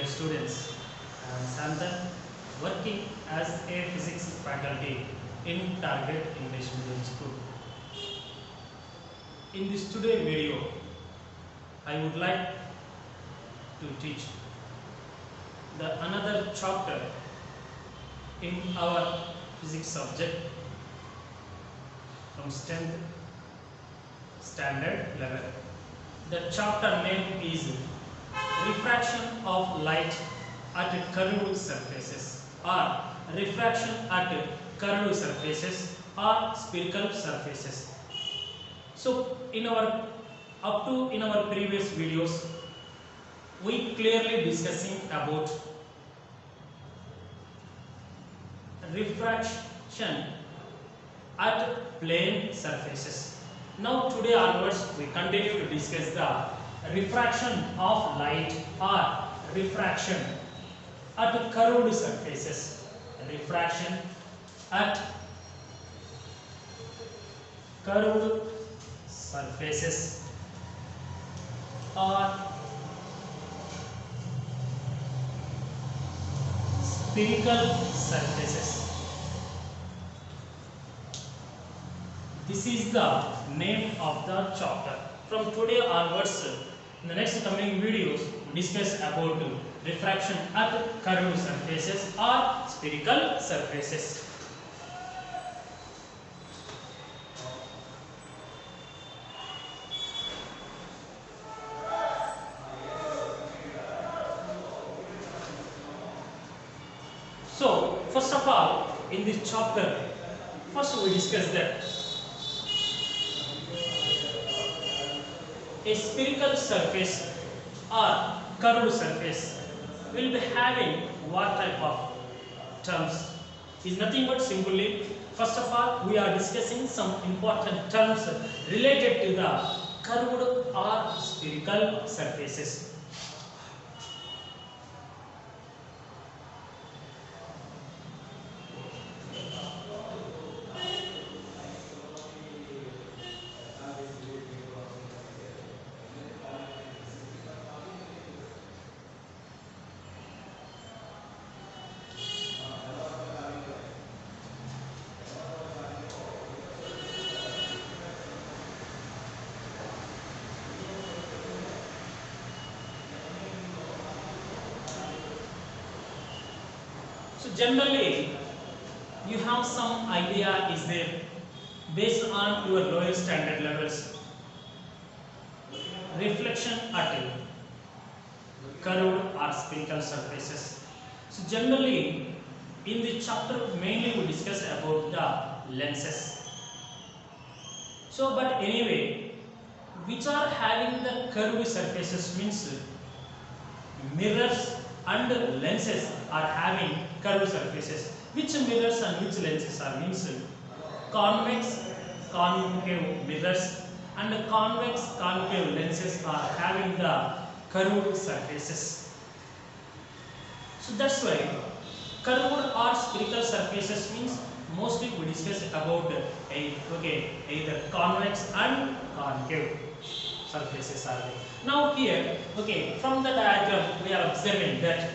dear students. I am Santhan, working as a physics faculty in Target English Medium School. In this today video, I would like to teach the another chapter in our physics subject from 10th standard level. The chapter name is refraction of light at curved surfaces or refraction at curved surfaces or spherical surfaces. So in our previous videos we clearly discussing about refraction at plane surfaces. Now today onwards we continue to discuss the refraction of light or refraction at curved surfaces. Refraction at curved surfaces or spherical surfaces. This is the name of the chapter. From today onwards, in the next coming videos, we discuss about refraction at curved surfaces or spherical surfaces. So, first of all, in this chapter, first we discuss that a spherical surface or curved surface will be having what type of terms? Is nothing but simply, first of all, we are discussing some important terms related to the curved or spherical surfaces. So generally, you have some idea is there based on your lower standard levels. Reflection at curved or spherical surfaces. So generally, in the chapter mainly we discuss about the lenses. So but anyway, which are having the curved surfaces means mirrors and lenses are having curved surfaces. Which mirrors and which lenses are means convex concave mirrors and convex concave lenses are having the curved surfaces. So that's why curved or spherical surfaces means mostly we discuss about either convex and concave surfaces are there. Now here, from the diagram we are observing that,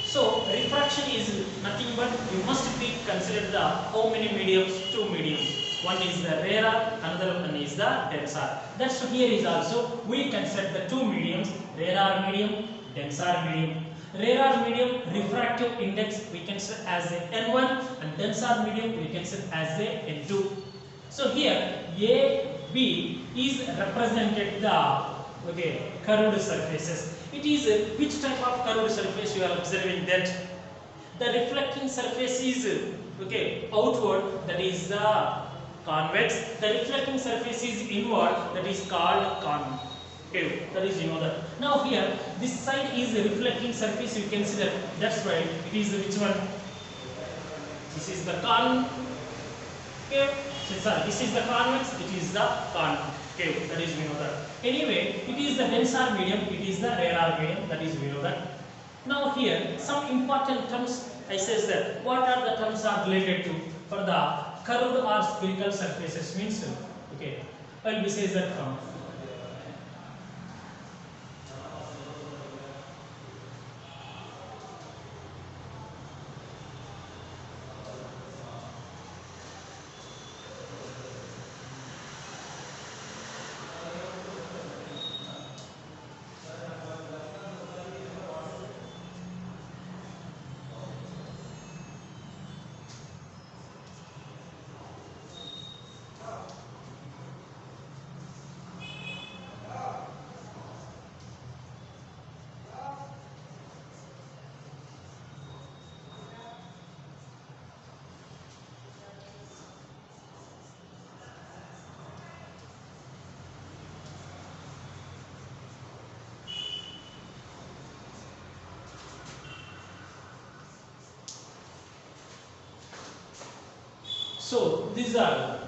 so refraction is nothing but you must be considered the how many mediums? Two mediums. One is the rarer, another one is the denser. That's here is also we consider the two mediums, rarer medium, denser medium. Rarer medium refractive index we consider as a N1 and denser medium we consider as a N2. So here A, B is represented the curved surfaces. It is which type of curved surface you are observing that the reflecting surface is outward, that is the convex. The reflecting surface is inward, that is called concave. That is that. Now here this side is the reflecting surface you consider. That's right. It is which one? This is the concave. Sorry, this is the convex. It is the concave. That is that. Anyway, it is the denser medium. It is the rarer medium. That is that. Now here some important terms. I says that what are the terms are related to for the curved or spherical surfaces means Well, we say that So these are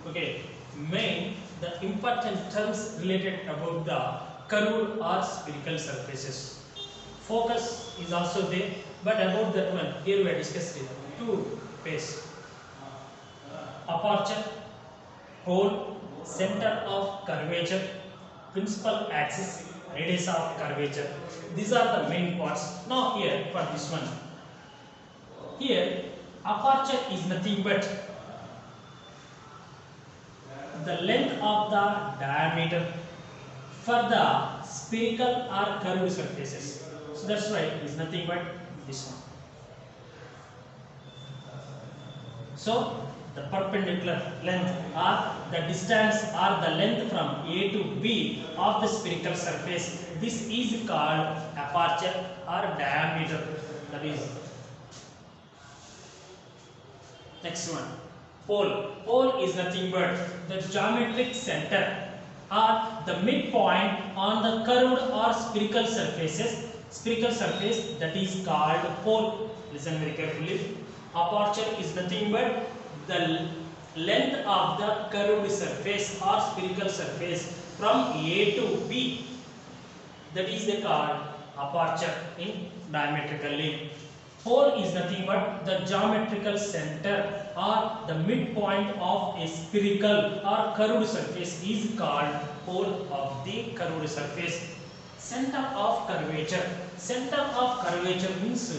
okay main the important terms related about the curved or spherical surfaces. Focus is also there, but about that one here we are discussing two phase: aperture, hole, center of curvature, principal axis, radius of curvature. These are the main parts. Now here for this one, here aperture is nothing but the length of the diameter for the spherical or curved surfaces. So that's why it is nothing but this one. So the perpendicular length or the distance or the length from A to B of the spherical surface, this is called aperture or diameter. That is next one. Pole. Pole is nothing but the geometric center or the midpoint on the curved or spherical surfaces. Spherical surface, that is called pole. Listen very carefully. Aperture is nothing but the length of the curved surface or spherical surface from A to B. That is called aperture in diametrically. Pole is nothing but the geometrical center or the midpoint of a spherical or curved surface is called pole of the curved surface. Center of curvature. Center of curvature means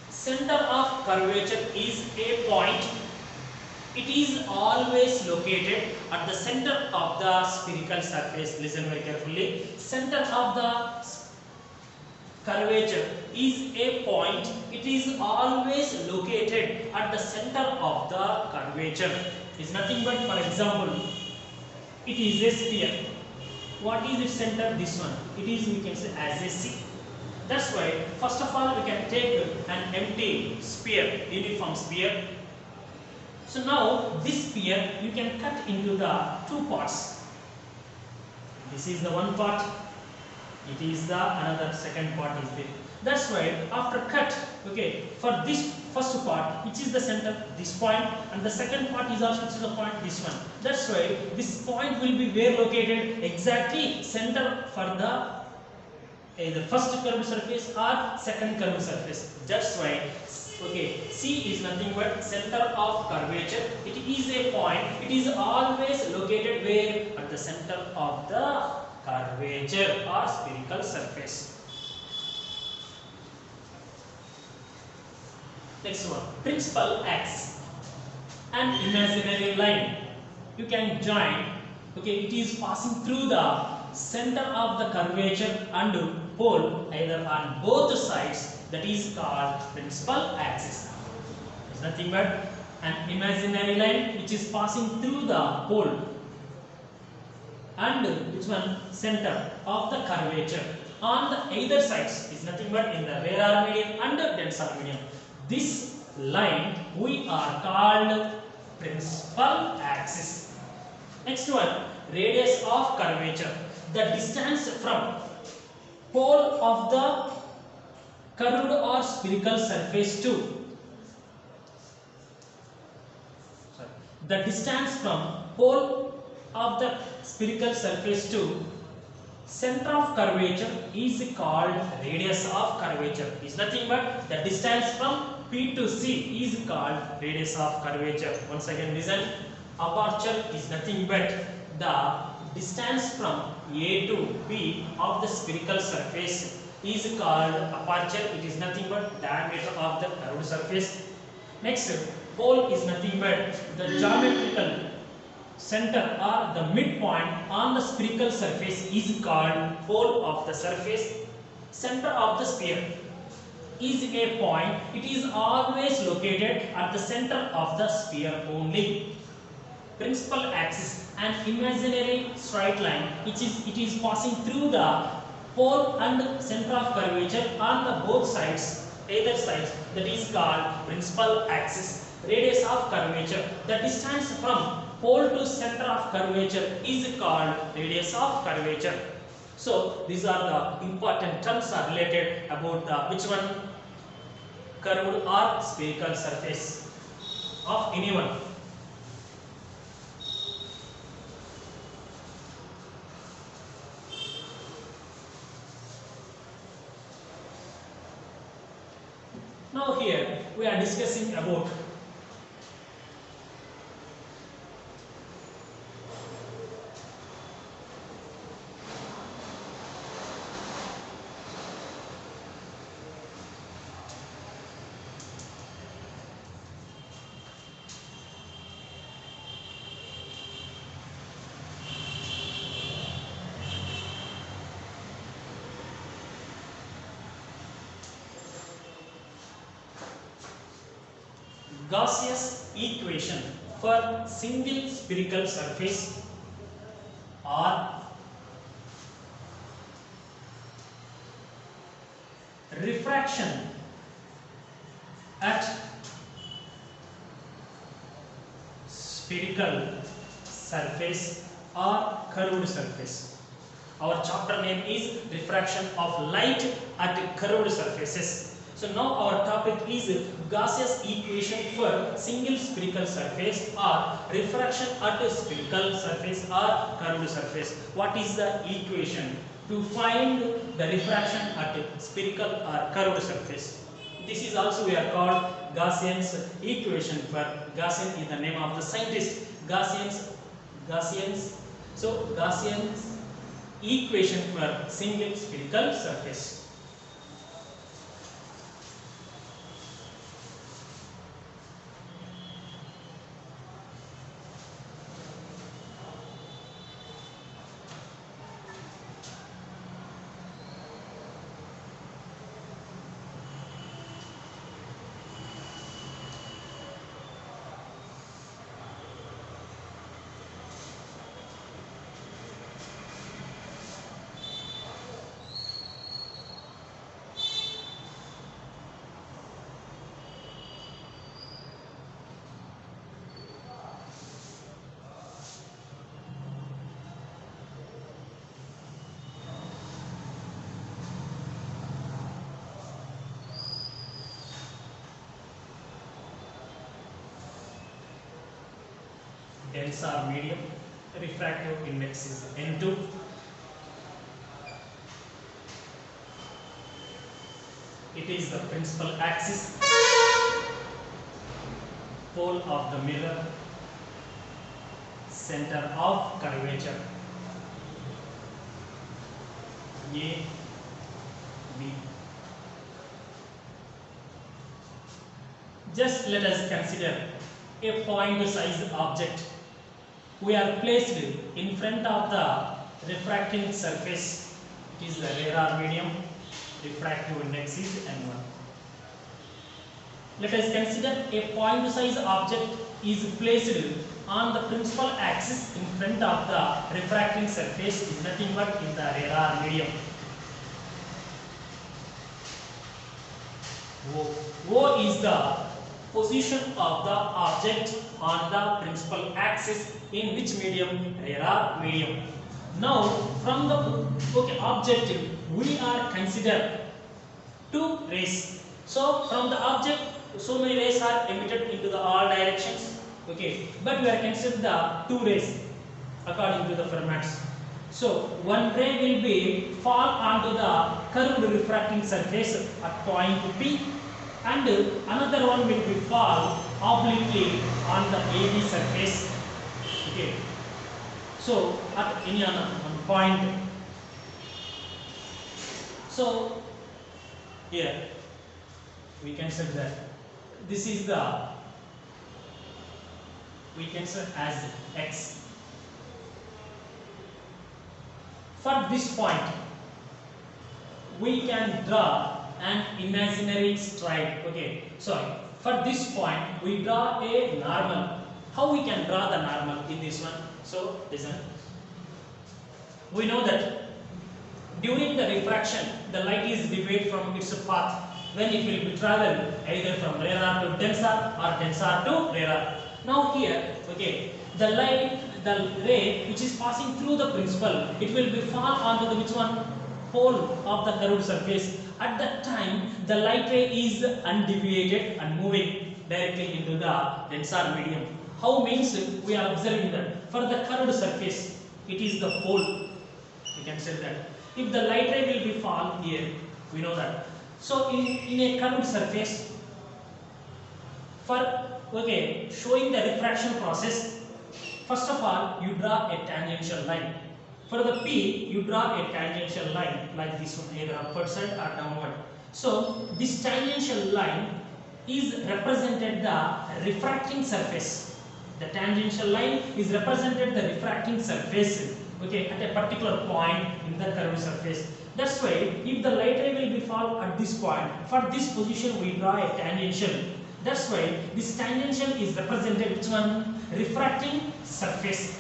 center of curvature is a point. It is always located at the center of the spherical surface. Listen very carefully. Center of the curvature is a point. It is always located at the center of the curvature. It is nothing but, for example, it is a sphere. What is its center? This one. It is, we can say, as a C. That's why first of all we can take an empty sphere, uniform sphere. So now this sphere you can cut into the two parts. This is the one part. It is the another second part is there. That's why after cut, okay, for this first part, which is the center, this point, and the second part is also which is the point, this one. That's why this point will be where located exactly center for the either first curved surface or second curved surface. That's why, okay, C is nothing but center of curvature. It is a point. It is always located where at the center of the curvature or spherical surface. Next one, principal axis. An imaginary line you can join. Okay, it is passing through the center of the curvature and pole either on both sides. That is called principal axis. It's nothing but an imaginary line which is passing through the pole and which one center of the curvature on the either sides is nothing but in the rarer medium and denser medium. This line we are called principal axis. Next one, radius of curvature. The distance from pole of the curved or spherical surface to the distance from pole of the spherical surface to center of curvature is called radius of curvature. Is nothing but the distance from P to C is called radius of curvature. Once again listen, aperture is nothing but the distance from A to B of the spherical surface is called aperture. It is nothing but diameter of the curved surface. Next, pole is nothing but the geometrical center or the midpoint on the spherical surface is called pole of the surface. Center of the sphere is a point. It is always located at the center of the sphere only. Principal axis, an imaginary straight line which is passing through the pole and center of curvature on the both sides, either sides, that is called principal axis. Radius of curvature, the distance from pole to center of curvature is called radius of curvature. So these are the important terms are related about the which one, curved or spherical surface. of anyone. Now here we are discussing about Gauss's equation for single spherical surface or refraction at spherical surface or curved surface. Our chapter name is refraction of light at curved surfaces. So now our topic is Gauss's equation for single spherical surface or refraction at a spherical surface or curved surface. What is the equation to find the refraction at a spherical or curved surface? This is also we are called Gaussian's equation. For Gaussian is the name of the scientist. Gaussian's equation for single spherical surface. Dense or medium, refractive index is N2. It is the principal axis, pole of the mirror, center of curvature, A, B. Just let us consider a point size object. We are placed in front of the refracting surface. It is the radar medium. Refractive index is N1. Let us consider a point size object is placed on the principal axis in front of the refracting surface is nothing but in the radar medium. O is the position of the object on the principal axis in which medium? Radar medium. Now from the object we are consider two rays. So from the object so many rays are emitted into the all directions. Okay, but we are consider the two rays according to the formats. So one ray will be fall onto the curved refracting surface at point P, and another one will be fall obliquely on the AB surface. Okay, so at any other point. So here we can say that this is the we can say as X. For this point we can draw an imaginary stride. Okay, sorry, for this point we draw a normal. How we can draw the normal in this one? So listen, we know that during the refraction the light is deviated from its path when it will be travel either from radar to denser or denser to radar. Now here, okay, the ray which is passing through the principal, it will be fall onto the which one? Pole of the curved surface. At that time the light ray is undeviated and moving. directly into the denser medium. How means we are observing that for the curved surface, it is the pole. We can say that if the light ray will be fall here, we know that. So in a curved surface, for showing the refraction process, first of all you draw a tangential line. For the P, you draw a tangential line like this one, either upward side or downward. So this tangential line is represented the refracting surface. The tangential line is represented the refracting surface, at a particular point in the curved surface. That's why if the light ray will be fall at this point, for this position we draw a tangential. That's why this tangential is represented which one? Refracting surface.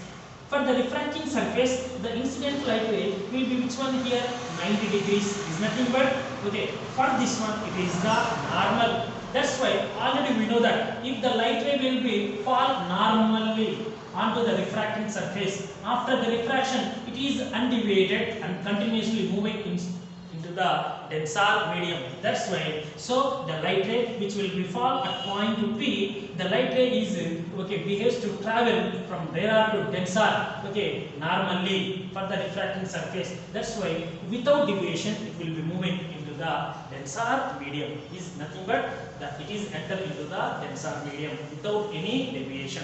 For the refracting surface, the incident light ray will be which one here? 90 degrees. Is nothing but for this one it is the normal. That's why already we know that if the light ray will be fall normally onto the refracting surface, after the refraction it is undeviated and continuously moving into the denser medium. That's why so the light ray which will be fall at point to P, the light ray is behaves to travel from rarer to denser normally for the refracting surface. That's why without deviation it will be moving into the denser medium. Is nothing but that it is enter into the denser medium without any deviation.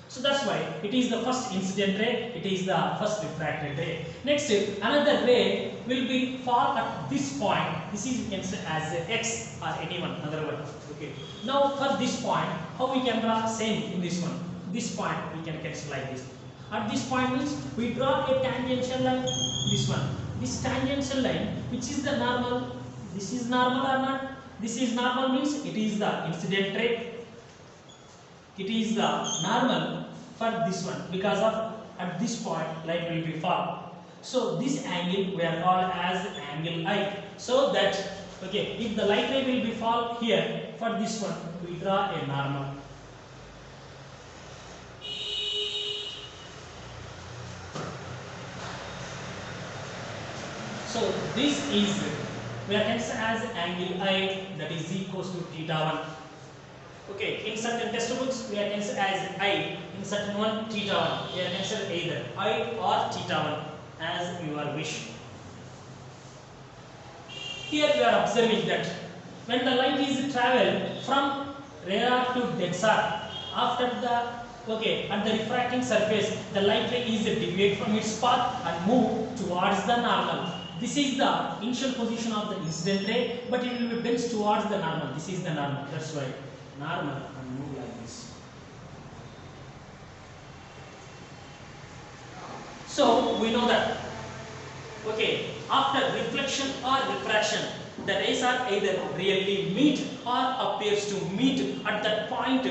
So that's why it is the first incident ray, it is the first refracted ray. Next, another ray will be fall at this point. This is considered as X or anyone, another one. Now for this point, how we can draw? Same in this one. This point we can consider like this. At this point means we draw a tangential line. This one. This tangential line, which is the normal. This is normal or not? This is normal means it is the incident ray. It is the normal for this one because of at this point light will be fall. So this angle we are called as angle I. So that if the light ray will be fall here, for this one we draw a normal. So this is we are considered as angle I, that is equals to theta 1. In certain textbooks we are considered as I, in certain one theta 1. We are considered either I or theta 1 as your wish. Here we are observing that when the light is travel from rarer to denser, after the at the refracting surface the light ray is deviate from its path and move towards the normal. This is the initial position of the incident ray, but it will be bent towards the normal. This is the normal. That's why normal and move like this. So we know that after reflection or refraction, the rays are either really meet or appears to meet at that point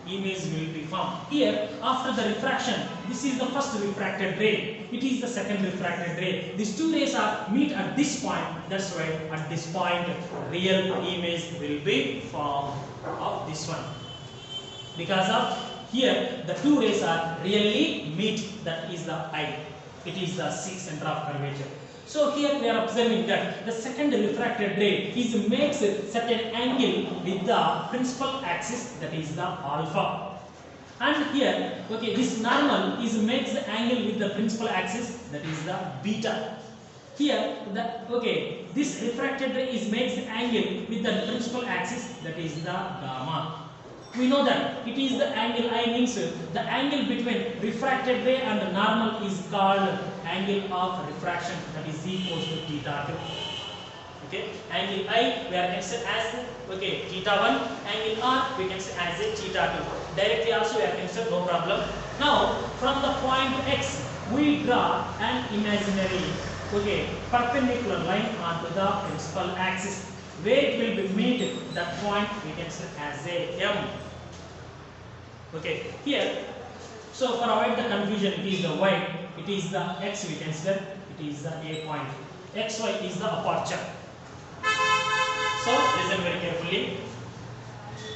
image will be formed. Here after the refraction, this is the first refracted ray, it is the second refracted ray. These two rays are meet at this point. That's why at this point real image will be formed of this one, because of here the two rays are really meet, that is the eye, it is the center of curvature. So here we are observing that the second refracted ray is makes certain angle with the principal axis, that is the alpha, and here this normal is makes the angle with the principal axis, that is the beta. Here the this refracted ray is makes the angle with the principal axis, that is the gamma. We know that it is the angle I, means the angle between refracted ray and the normal is called angle of refraction, that is equals to theta 2. Angle I we are considered as theta 1, angle R we can say as a theta 2. Directly also we are considered, no problem. Now from the point X we draw an imaginary perpendicular line onto the principal axis, where it will be meet that point we can say as a M. Here, so for avoid the confusion, it is the Y, it is the X we consider, it is the A point. XY is the aperture. So listen very carefully.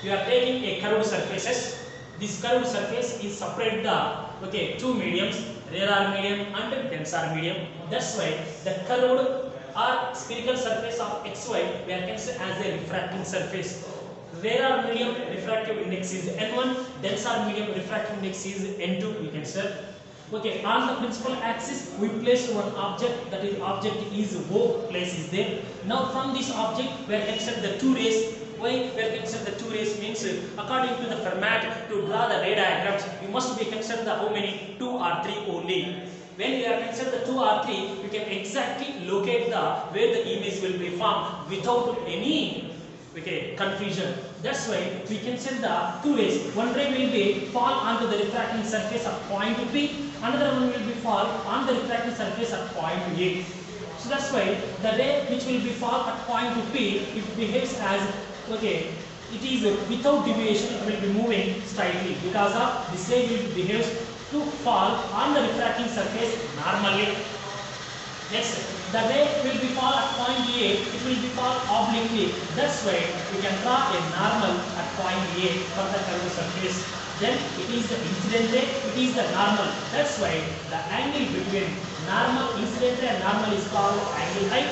You are taking a curved surfaces. This curved surface is separate the two mediums, rarer medium and denser medium. That's why the curved or spherical surface of XY we are considered as a refracting surface. Rarer medium refractive index is N1, denser medium refractive index is N2, we can say. Okay, on the principal axis we place one object, that is object is O, place is there. Now from this object we are consider the two rays. Why we are consider the two rays means according to the format to draw the ray diagrams you must be consider the how many 2 or 3 only. When we are consider the 2 or 3 we can exactly locate the where the image will be formed without any confusion. That's why we consider the two rays. One ray will be fall onto the refracting surface at point B, another one will be fall on the refracting surface at point A. So that's why the ray which will be fall at point P, it behaves as it is without deviation, it will be moving slightly because of this ray will behaves to fall on the refracting surface normally. Next, the ray will be fall at point A, it will be fall obliquely. That's why we can draw a normal at point A for the curved surface. Then it is the incident ray, it is the normal. That's why the angle between normal, incident ray and normal is called angle I.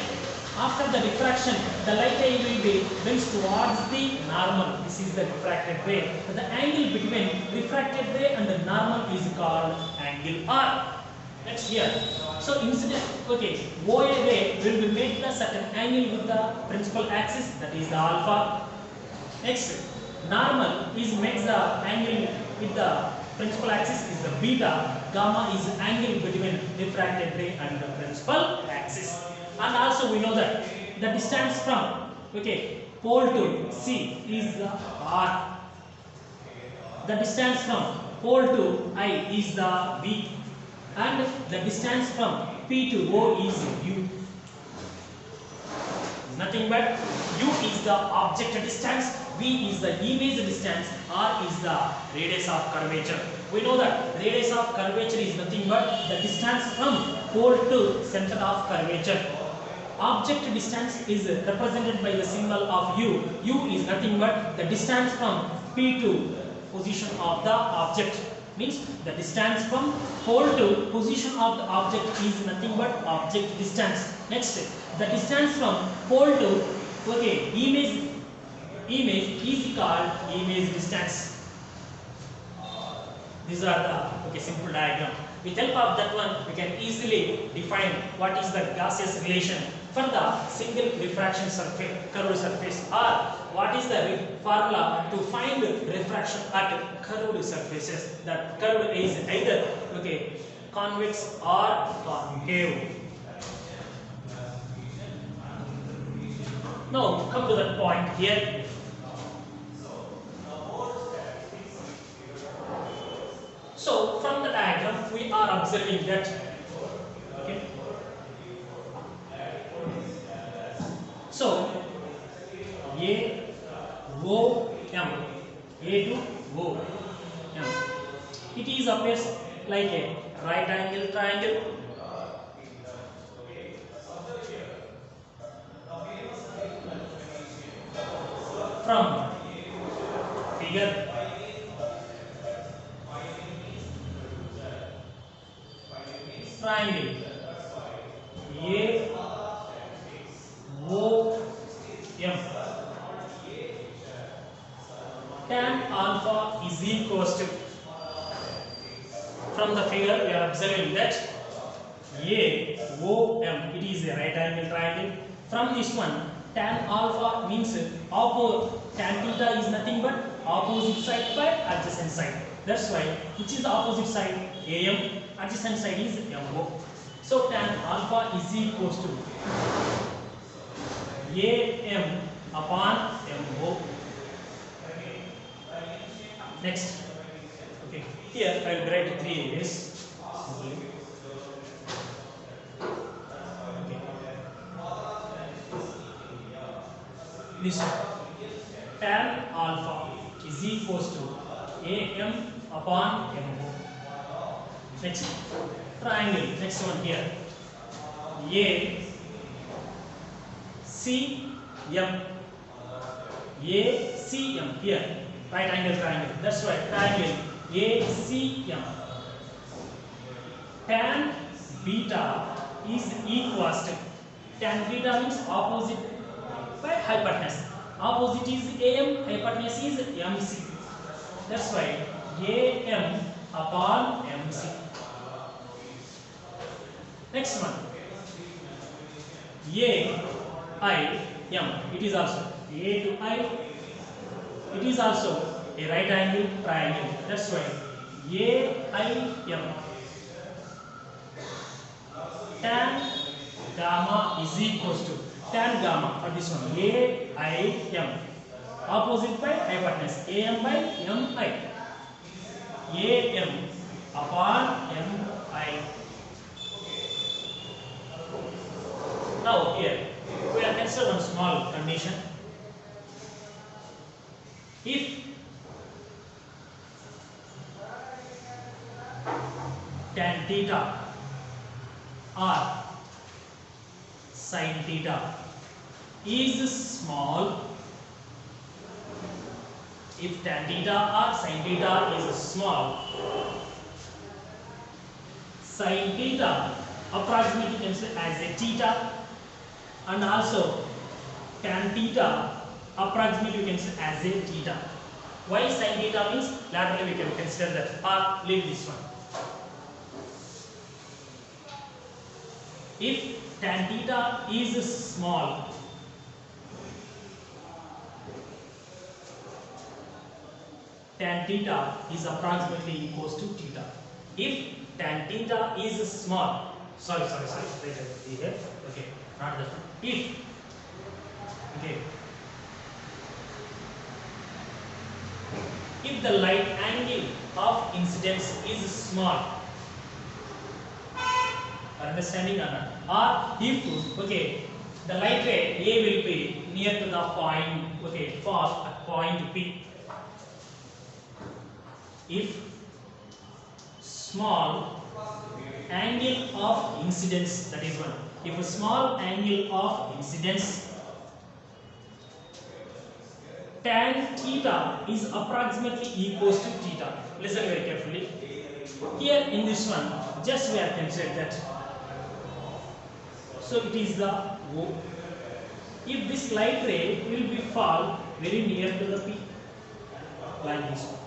After the diffraction, the light ray will be bends towards the normal. This is the refracted ray. But the angle between refracted ray and the normal is called angle R. Next here. So incident, OA ray will be made the certain angle with the principal axis, that is the alpha. Next, normal is makes the angle with the principal axis is the beta. Gamma is angle between refracted ray and the principal axis. And also we know that the distance from pole to C is the R. The distance from pole to I is the V. And the distance from P to O is U. Nothing but U is the object distance, V is the image distance, R is the radius of curvature. We know that radius of curvature is nothing but the distance from pole to center of curvature. Object distance is represented by the symbol of U. U is nothing but the distance from P to position of the object. Means the distance from pole to position of the object is nothing but object distance. Next, the distance from pole to image is called image distance. These are the simple diagram. With help of that one, we can easily define what is the gaseous relation for the single refraction surface, curved surface, or what is the formula to find refraction at curved surfaces. That curved is either convex or concave. Now come to that point here. So from the diagram we are observing that so A O M, A to O M, it is appears like a right angle triangle. From figure triangle A O M, tan alpha is equals to, from the figure we are observing that A O M, it is a right angle triangle. From this one, tan alpha means tan theta is nothing but opposite side by adjacent side. That's why which is the opposite side? AM, adjacent side is MO. So tan alpha is equals to AM upon MO. Next, here I will write 3 areas. Listen, tan alpha is equals to AM upon MO. Next, triangle, next one here. A C M, A C M here, right angle triangle. That's right, triangle A C M. Tan beta is equals to, tan beta means opposite by hypotenuse. Opposite is AM, hypotenuse is MC. That's why AM upon MC. Next one, AIM. It is also A to I. It is also a right angle triangle. That's why AIM. Tan gamma is equals to tan gamma for this one. AIM. Opposite by hypotenuse. AM by MI. AM upon MI. Now here we are consider one small condition. If tan theta or sin theta is small, if tan theta or sin theta is small, sin theta approximately considered as a theta, and also tan theta approximately you can say as a theta. Why sin theta means laterally we can consider that, or leave this one. If tan theta is small, tan theta is approximately equals to theta. If tan theta is small, sorry, here, okay, not that one. If, okay, if the light angle of incidence is small, understanding or not? Or if, okay, the light ray A will be near to the point, okay, fall at point P. If small angle of incidence, that is one. If a small angle of incidence, tan theta is approximately equals to theta. Listen very carefully. Here in this one, just we have considered that. So it is the O. If this light ray will be fall very near to the P, like this one.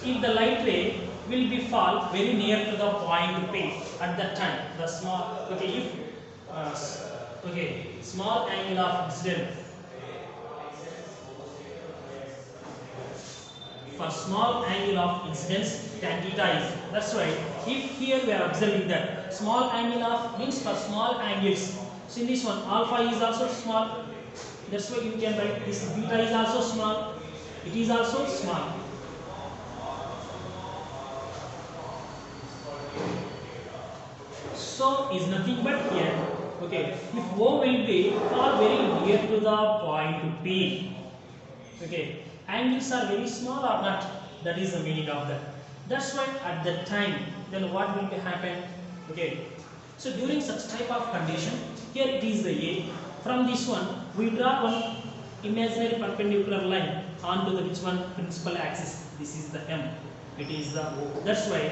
If the light ray will be fall very near to the point P at that time, the small, okay, if okay, small angle of incidence, for small angle of incidence tan theta is, that's why if here we are observing that small angle of means for small angles, so in this one alpha is also small, that's why you can write this beta is also small, it is also small. So is nothing but here, okay, if O will be fall very near to the point P, okay, angles are very small or not, that is the meaning of that. That's why at that time, then what will be happen, okay. So during such type of condition, here it is the A. From this one, we draw one imaginary perpendicular line onto the which one principal axis. This is the M. It is the O. That's why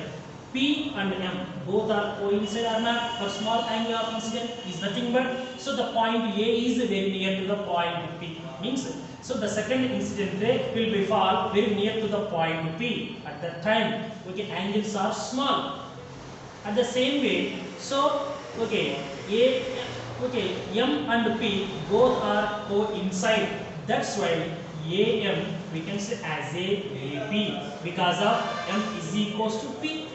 P and M both are coincide or not for small angle of incidence is nothing but, so the point A is very near to the point P, means so the second incident ray will be fall very near to the point P. At that time, okay, angles are small. At the same way, so okay, M and P both are coincide. That's why AM we can say as a AP because of M is equals to P.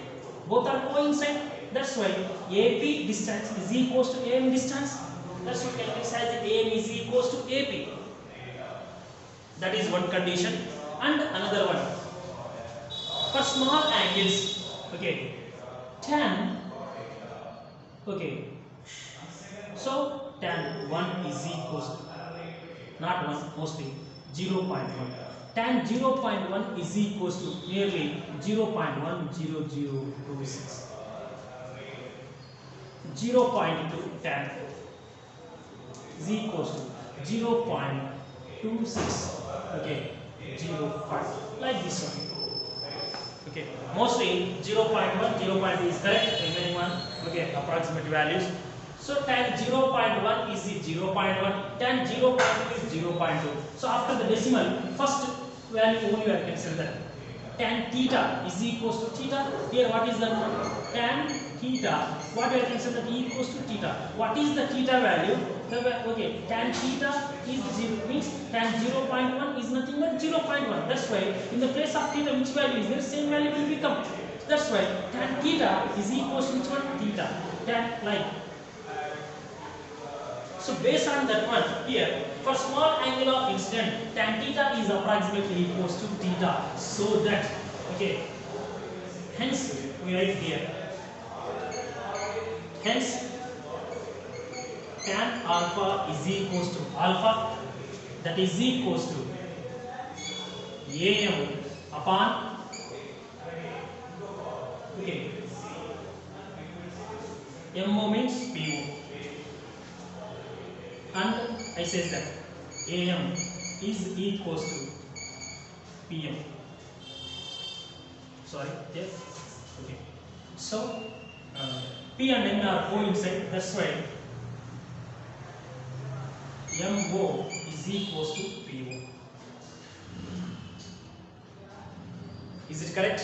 Both are coincide. That's why AP distance is equals to AM distance. That's why we can say as AM is equals to AP. That is one condition. And another one, for small angles, okay, tan, okay, so tan 1 is equals to, not 1, mostly 0.1. Tan 0.1 is equals to nearly 0.10026. 0.2 tan is equals to 0.26. Okay, 0.5, like this one. Okay, mostly 0.1, 0.2 is correct, remaining one, okay, approximate values. So tan 0.1 is 0.1, tan 0.2 is 0.2. So after the decimal, first value only we are considering. Tan theta is equals to theta. Here what is the tan theta? What we are considering equals to theta. What is the theta value? Okay, tan theta is 0, means tan 0.1 is nothing but 0.1. That's why in the place of theta, which value is there? Same value will become. That's why tan theta is equals to which one? Theta. Tan like. So based on that one here, for small angle of incident, tan theta is approximately equals to theta. So that, okay, hence we write here. Hence tan alpha is equals to alpha, that is equals to am upon, okay, mo means po. And I says that am is equals to pm. Sorry, yes, okay. So p and n are coincide. That's why mo is equals to po. Is it correct?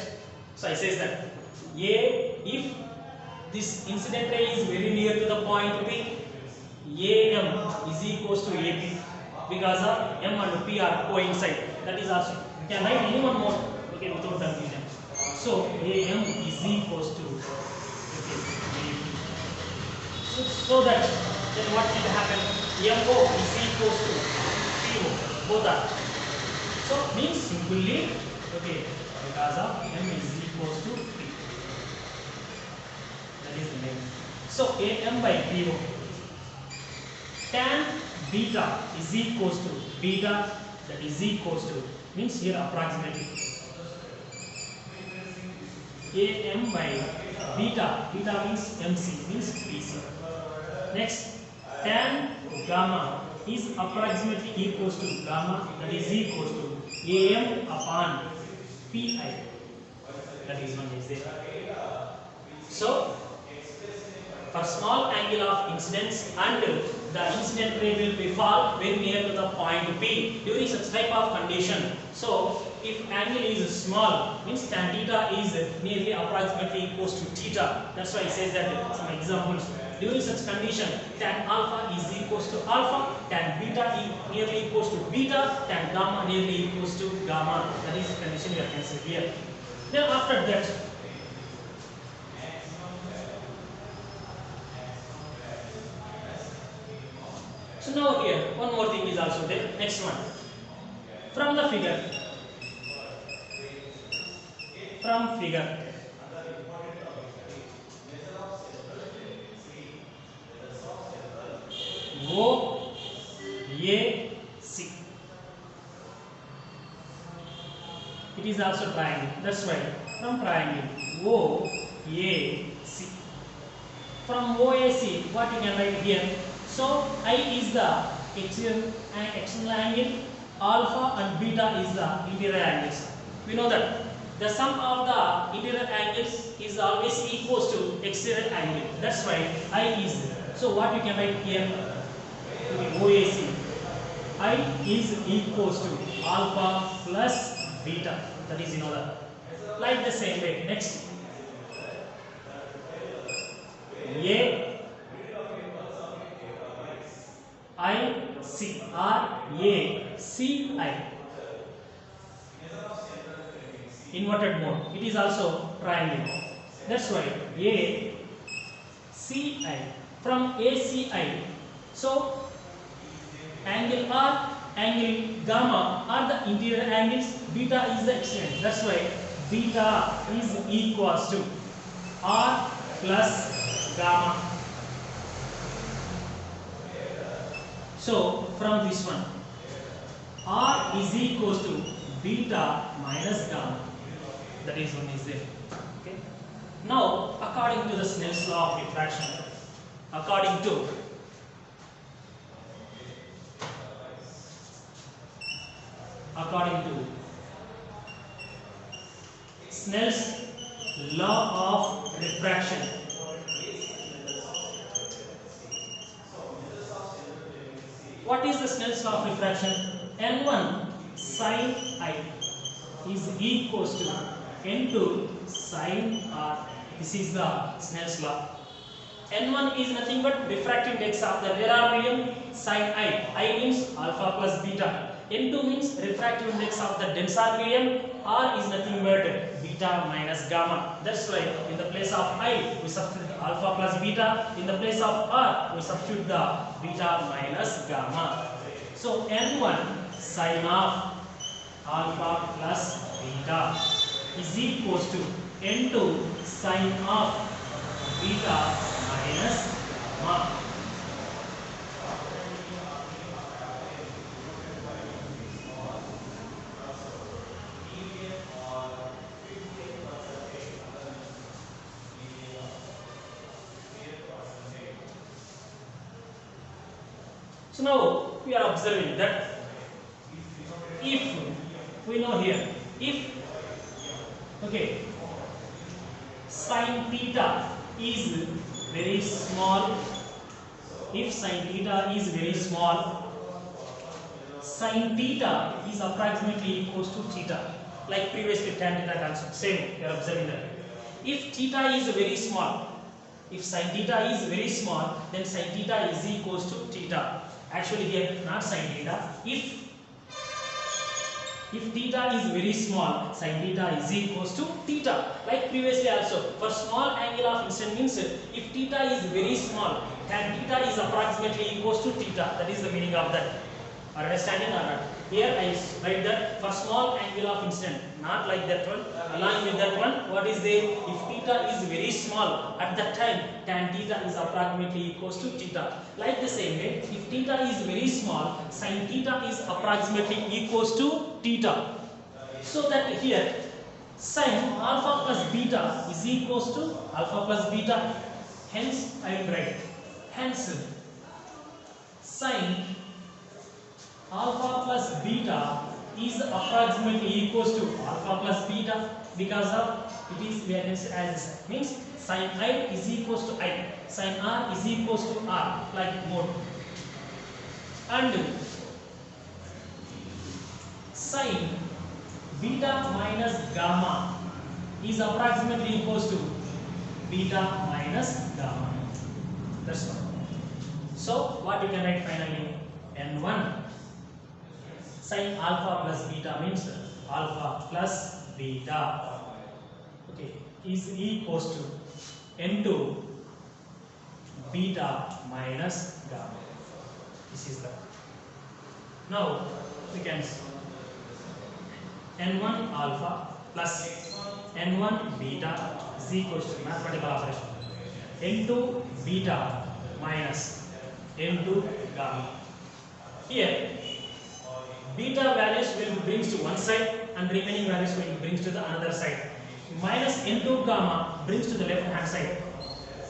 So I says that if this incident ray is very near to the point P, am is equals to ap, because of m and p are coincide. That is also, you can write any one more, okay, without confusion. So am is equals to, okay, ap. So that then what will happen? Mo is equals to po, both are. So means simply, okay, because of m is equals to p. That is the name. So am by po. Tan beta is equals to beta, that is equals to, means here approximately am by beta, beta means mc, means bc. Next, tan gamma is approximately equals to gamma, that is equals to am upon pi, that is one is there. So for small angle of incidence and the incident ray will be fall very near to the point P during such type of condition. So if angle is small, means tan theta is nearly approximately equals to theta. That's why it says that some examples. During such condition, tan alpha is equals to alpha, tan beta is nearly equals to beta, tan gamma nearly equals to gamma. That is the condition we are considering here. Then after that, so now here one more thing is also there. Next one, from the figure, O A C, it is also triangle. That's why from triangle O A C, from OAC what you can write here? So I is the external angle, alpha and beta is the interior angles. We know that the sum of the interior angles is always equals to exterior angle. That's why I is. So what you can write here? OAC, I is equals to alpha plus beta. That is in order. Like the same way. Next, AIC or ACI, inverted mode. It is also triangle. That's why ACI, from ACI. So angle R, angle gamma are the interior angles, beta is the external. That's why beta is equals to R plus gamma. So from this one, R is equals to beta minus gamma. That is one is there. Okay. Now according to the Snell's law of refraction, according to Snell's law of refraction, what is the Snell's law of refraction? N1 sin I is equals to N2 sin R. This is the Snell's law. N1 is nothing but refractive index of the radar medium sin I. I means alpha plus beta. N2 means refractive index of the Densar medium. R is nothing but beta minus gamma. That's why in the place of I we substitute alpha plus beta. In the place of R we substitute the beta minus gamma. So N1 sin of alpha plus beta is equals to N2 sin of beta minus gamma. So now we are observing that if we know here, if sin theta is very small, if sin theta is very small, sin theta is approximately equals to theta, like previously tan theta concept, same we are observing that. If theta is very small, if sin theta is very small, then sin theta is equals to theta. Actually here not sin theta. If theta is very small, sin theta is equals to theta. Like previously also, for small angle of incidence means if theta is very small, tan theta is approximately equals to theta. That is the meaning of that. Are understanding or not? Here I write that for small angle of incidence, not like that one. Along with that one, what is there? If theta is very small, at that time tan theta is approximately equals to theta. Like the same way, if theta is very small, sin theta is approximately equals to theta. So that here sin alpha plus beta is equals to alpha plus beta. Hence I will write. Hence sin alpha plus beta is approximately equals to alpha plus beta, because of it is variance as means sin I is equals to I, sin R is equals to R, like mode. And sin beta minus gamma is approximately equals to beta minus gamma. That's all. So what you can write finally? N1 sin alpha plus beta means alpha plus beta, is equals to N2 beta minus gamma. This is the. Now we can see N1 alpha plus N1 beta is equals to mathematical operation N2 beta minus N2 gamma. Here beta values will be brings to one side and remaining values will be brings to the another side. Minus N2 gamma brings to the left hand side.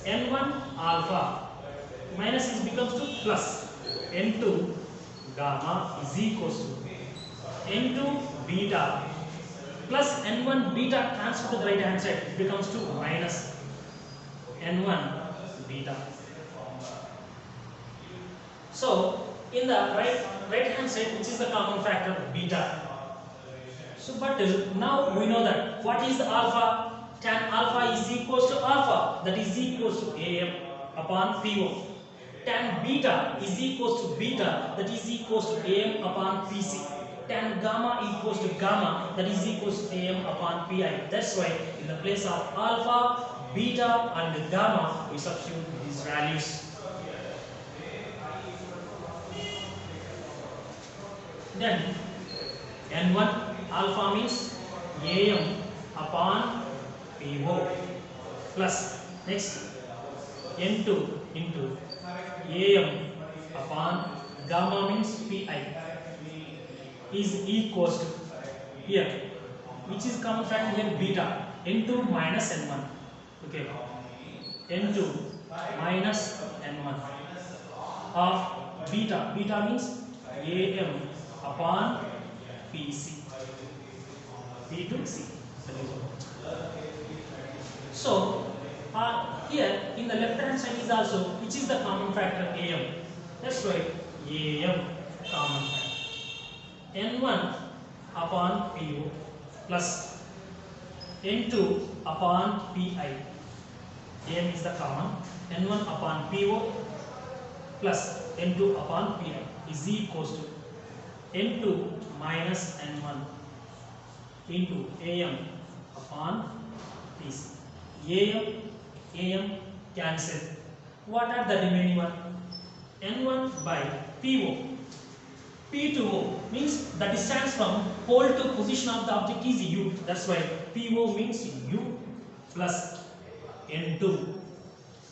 N1 alpha minus is becomes to plus N2 gamma is equals to N2 beta plus N1 beta transfer to the right hand side becomes to minus N1 beta. So in the right hand side, which is the common factor beta. So but now we know that what is the alpha? Tan alpha is equals to alpha, that is equals to AM upon PO. Tan beta is equals to beta, that is equals to AM upon PC. Tan gamma equals to gamma, that is equals to AM upon PI. That's why in the place of alpha, beta and gamma we substitute these values. Then N1 alpha means AM upon PO plus next N2 into AM upon gamma means PI is equals to here, which is common factor here beta, N2 minus N1. N2 minus N1 of beta. Beta means AM upon PC. B to C. So here in the left hand side is also, which is the common factor AM. That's why AM common factor. N1 upon PO plus N2 upon PI. AM is the common. N1 upon PO plus N2 upon PI is equals to N2 minus N1 into AM upon PC. AM cancel. What are the remaining one? N1 by PO. P to O means the distance from pole to position of the object is U. That's why PO means U plus N2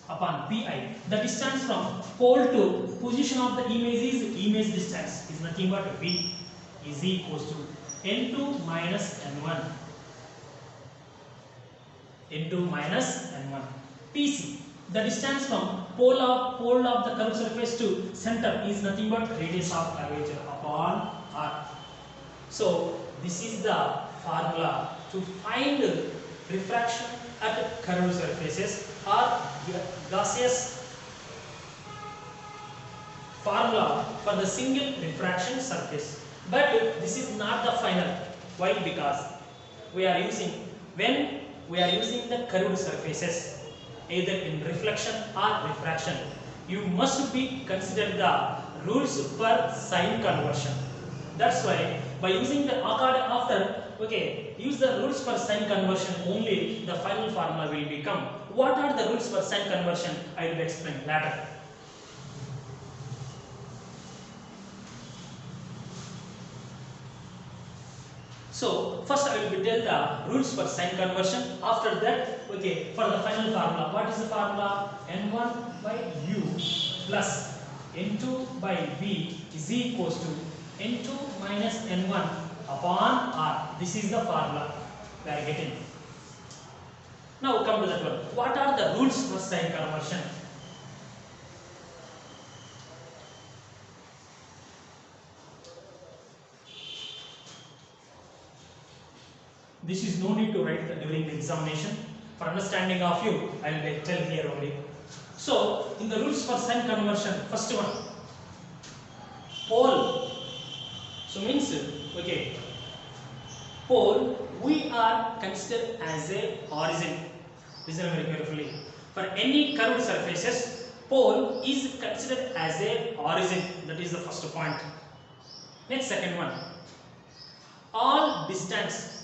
upon Pi. The distance from pole to position of the image is image distance is nothing but V is equals to N2 minus N1. N2 minus N1. PC. The distance from pole of the curved surface to center is nothing but radius of curvature upon R. So this is the formula to find refraction at curved surfaces or gaseous formula for the single refraction surface. But this is not the final. Why? Because when we are using the curved surfaces either in reflection or refraction, you must be consider the rules for sign conversion. That's why by using the use the rules for sign conversion only the final formula will become. What are the rules for sign conversion? I will explain later. So first I will tell the rules for sign conversion. After that, for the final formula. What is the formula? N1 by U plus N2 by V is equals to N2 minus N1 upon R. This is the formula we are getting. Now come to that one. What are the rules for sign conversion? This is no need to write during the examination. For understanding of you, I will tell here only. So, in the rules for sign conversion, first one, pole. So means, pole we are considered as a origin. Listen very carefully. For any curved surfaces, pole is considered as a origin. That is the first point. Next, second one, all distance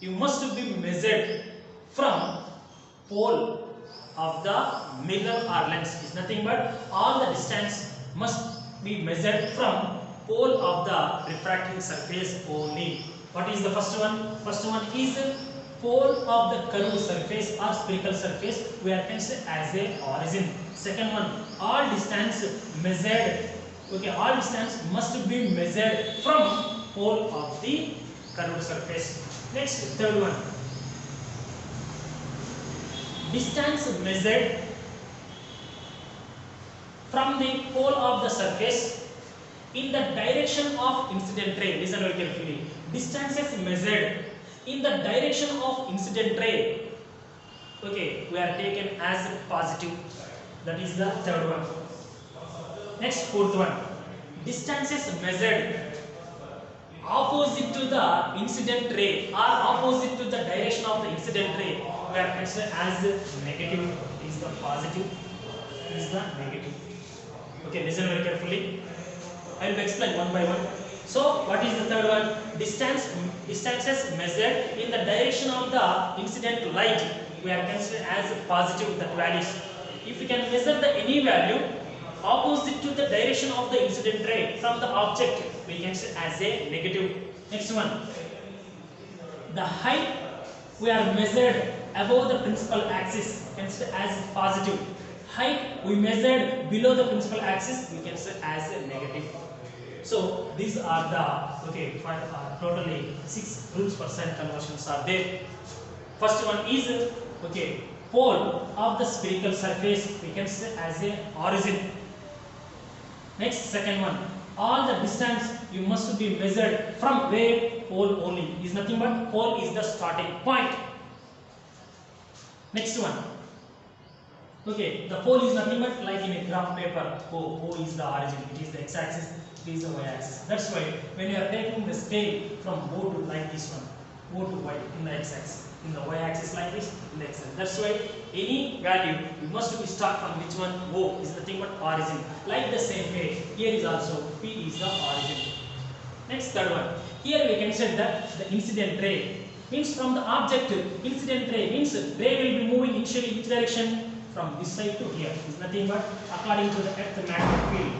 you must be measured from pole of the mirror or lens is nothing but all the distance must be measured from pole of the refracting surface only. What is the first one? First one is pole of the curved surface or spherical surface we are considered as a origin. Second one, all distance measured. All distance must be measured from pole of the curved surface. Next, third one, distance measured from the pole of the surface in the direction of incident ray. Listen very carefully. Distances measured in the direction of incident ray, we are taken as positive. That is the third one. Next, fourth one, distances measured opposite to the incident ray or opposite to the direction of the incident ray we are considered as negative. Is the positive, is the negative. Listen very carefully. I will explain one by one. So what is the third one? Distances measured in the direction of the incident light we are considered as positive, that values. If we can measure the any value opposite to the direction of the incident ray from the object, we can say as a negative. Next one, the height we are measured above the principal axis, we can say as positive. Height we measured below the principal axis, we can say as a negative. So these are the totally 6 rules for sign conversions are there. First one is pole of the spherical surface, we can say as a origin. Next, second one, all the distance you must be measured from where? Pole only. Is nothing but pole is the starting point. Next one, Okay, the pole is nothing but like in a graph paper. O is the origin, it is the x-axis, it is the y-axis. That's why when you are taking the scale from O to like this one, O to Y in the x-axis, in the y-axis like this, in the x-axis. That's why any value you must be start from which one? O is nothing but origin. Like the same way, here is also P is the origin. Next, third one. Here we can say that the incident ray means from the object. Incident ray means ray will be moving initially which direction? From this side to here. Is nothing but according to the earth magnetic field.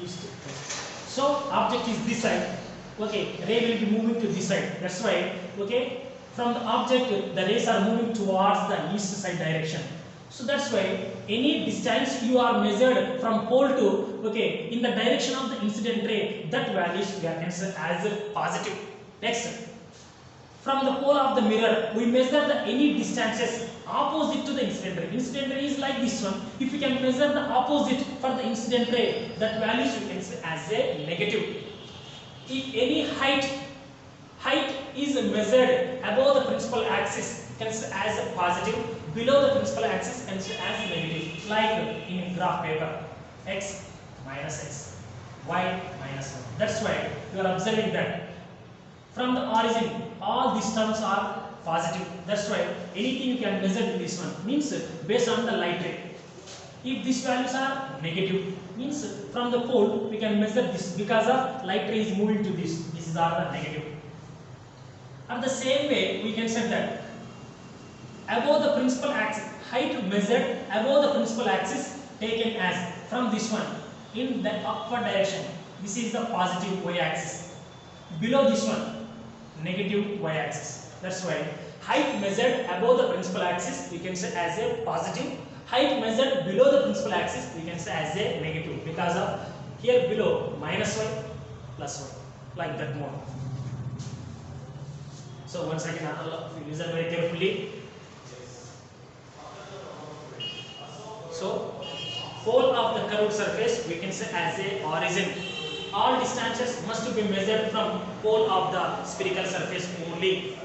East, west. So object is this side. Okay, ray will be moving to this side. That's why. Okay, from the object the rays are moving towards the east side direction. So that's why any distance you are measured from pole to, okay, in the direction of the incident ray, that values we are considered as positive. Next, from the pole of the mirror, we measure the any distances opposite to the incident ray. Incident ray is like this one. If we can measure the opposite for the incident ray, that values we can say as a negative. If any height is measured above the principal axis, considered as a positive, below the principal axis considered as negative. Like in a graph paper, x minus x, y minus 1. That's why you are observing that from the origin all these terms are positive. That's why anything you can measure in this one means based on the light ray. If these values are negative, means from the pole we can measure this because of light ray is moving to this. This is all the negative. And the same way we can say that above the principal axis, height measured above the principal axis taken as from this one in the upward direction. This is the positive y-axis. Below this one, negative y-axis. That's why height measured above the principal axis we can say as a positive. Height measured below the principal axis we can say as a negative because of here below minus y plus y, like that more. So once again, listen very carefully. So pole of the curved surface we can say as a origin. All distances must be measured from pole of the spherical surface only.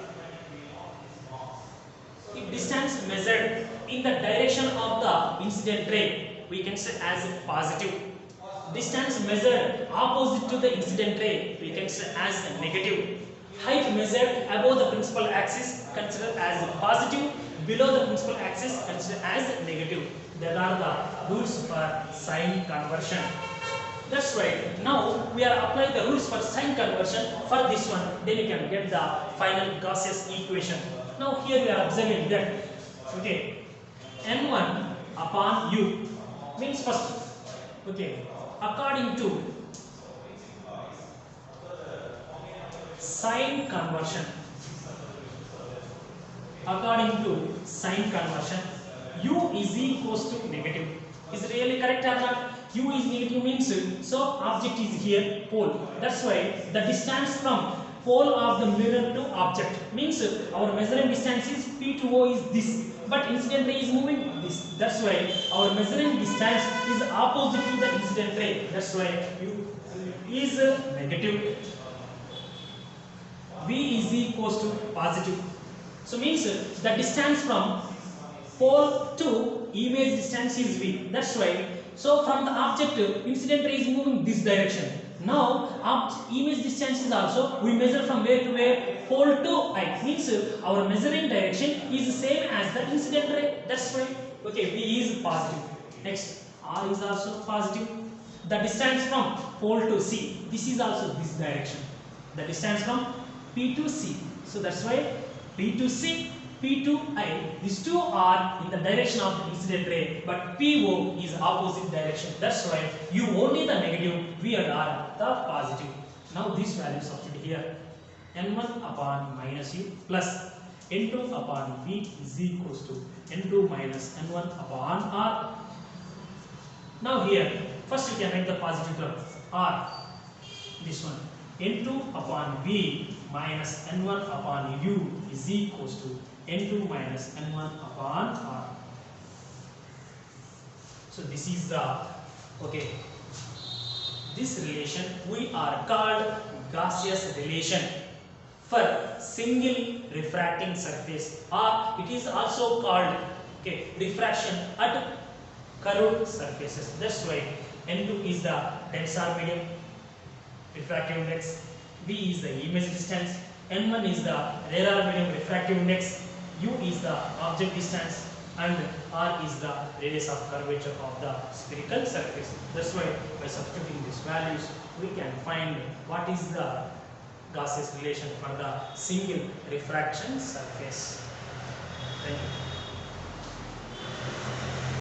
If distance measured in the direction of the incident ray we can say as positive. Distance measured opposite to the incident ray we can say as negative. Height measured above the principal axis considered as positive, below the principal axis considered as negative. There are the rules for sign conversion. That's right. Now we are applying the rules for sign conversion for this one. Then you can get the final Gauss's equation. Now here we are observing that, okay, n1 upon u means first, okay, according to sign conversion, u is equals to negative. Is really correct or not? U is negative means so object is here pole. That's why the distance from pole of the mirror to object means our measuring distance is P to O is this, but incident ray is moving this. That's why our measuring distance is opposite to the incident ray. That's why U is negative. V is equals to positive. So means the distance from pole to image distance is V. That's why. So from the object, incident ray is moving this direction. Now image distance is also we measure from where to where? Pole to I. Means our measuring direction is the same as the incident ray. That's why. Okay, V is positive. Next, R is also positive. The distance from pole to C. This is also this direction. The distance from P to C. So that's why P to C, P to I, these two are in the direction of the incident ray, but PO is opposite direction. That's why U only the negative, V and R the positive. Now these values substitute here. N1 upon minus U plus N2 upon V is equals to N2 minus N1 upon R. Now here, first you can write the positive term R, this one. N2 upon V minus N1 upon U is equals to N2 minus N1 upon R. So this is the, okay, this relation we are called Gaussian relation for single refracting surface, or it is also called Okay, refraction at curved surfaces. That's why N2 is the tensor medium refractive index, B is the image distance, N1 is the radar medium refractive index, U is the object distance, and R is the radius of curvature of the spherical surface. That's why by substituting these values we can find what is the Gauss's relation for the single refraction surface. Thank you.